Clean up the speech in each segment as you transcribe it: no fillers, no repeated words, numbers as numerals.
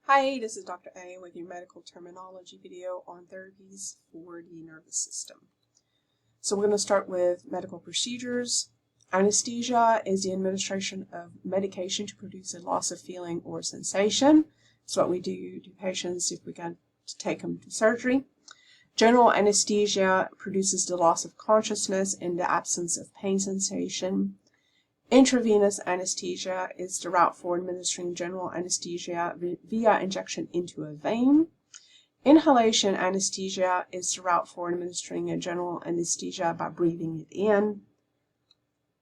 Hi, this is Dr. A with your medical terminology video on therapies for the nervous system. So we're going to start with medical procedures. Anesthesia is the administration of medication to produce a loss of feeling or sensation. It's what we do to patients if we got to take them to surgery. General anesthesia produces the loss of consciousness in the absence of pain sensation. Intravenous anesthesia is the route for administering general anesthesia via injection into a vein. Inhalation anesthesia is the route for administering a general anesthesia by breathing it in.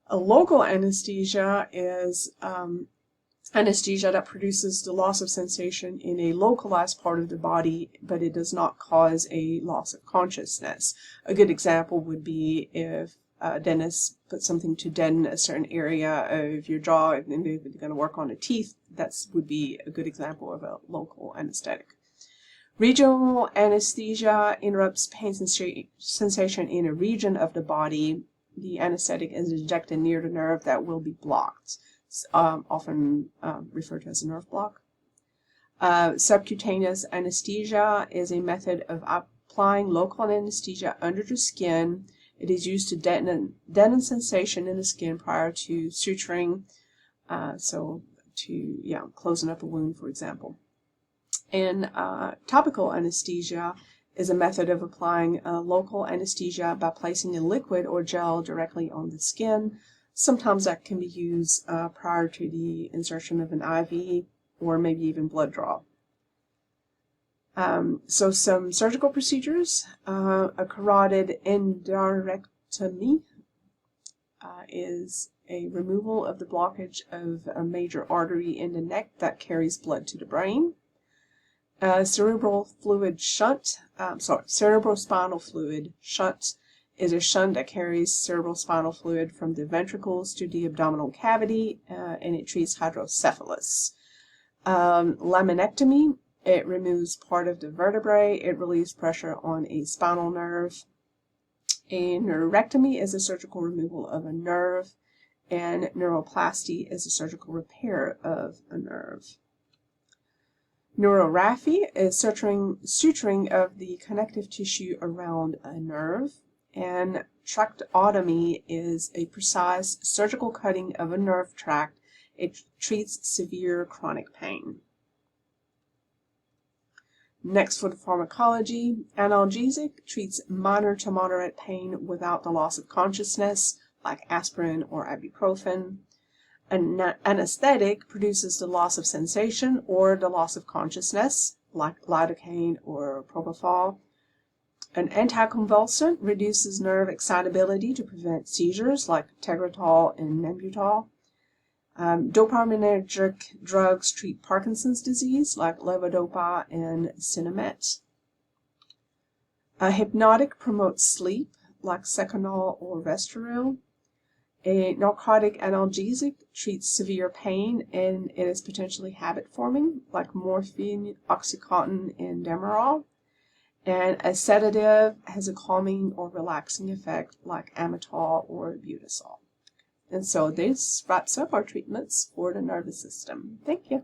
A local anesthesia is anesthesia that produces the loss of sensation in a localized part of the body, but it does not cause a loss of consciousness. A good example would be if a dentist puts something to deaden a certain area of your jaw, and if they're going to work on the teeth, that would be a good example of a local anesthetic. Regional anesthesia interrupts pain sensation in a region of the body. The anesthetic is injected near the nerve that will be blocked. It's often referred to as a nerve block. Subcutaneous anesthesia is a method of applying local anesthesia under the skin. It is used to deaden sensation in the skin prior to suturing, closing up a wound, for example. And topical anesthesia is a method of applying local anesthesia by placing a liquid or gel directly on the skin. Sometimes that can be used prior to the insertion of an IV or maybe even blood draw. So some surgical procedures. A carotid endarterectomy is a removal of the blockage of a major artery in the neck that carries blood to the brain. Cerebrospinal fluid shunt is a shunt that carries cerebrospinal fluid from the ventricles to the abdominal cavity, and it treats hydrocephalus. Laminectomy, it removes part of the vertebrae. It relieves pressure on a spinal nerve. A neurectomy is a surgical removal of a nerve, and neuroplasty is a surgical repair of a nerve. Neurorrhaphy is suturing of the connective tissue around a nerve, and tracheotomy is a precise surgical cutting of a nerve tract. It treats severe chronic pain. Next, for the pharmacology, analgesic treats minor to moderate pain without the loss of consciousness, like aspirin or ibuprofen. An anesthetic produces the loss of sensation or the loss of consciousness, like lidocaine or propofol. An anticonvulsant reduces nerve excitability to prevent seizures, like Tegretol and Nembutal. Dopaminergic drugs treat Parkinson's disease, like levodopa and Sinemet. A hypnotic promotes sleep, like Seconal or Restoril. A narcotic analgesic treats severe pain, and it is potentially habit-forming, like morphine, Oxycontin, and Demerol. And a sedative has a calming or relaxing effect, like Amitol or Butasol. And so this wraps up our treatments for the nervous system. Thank you.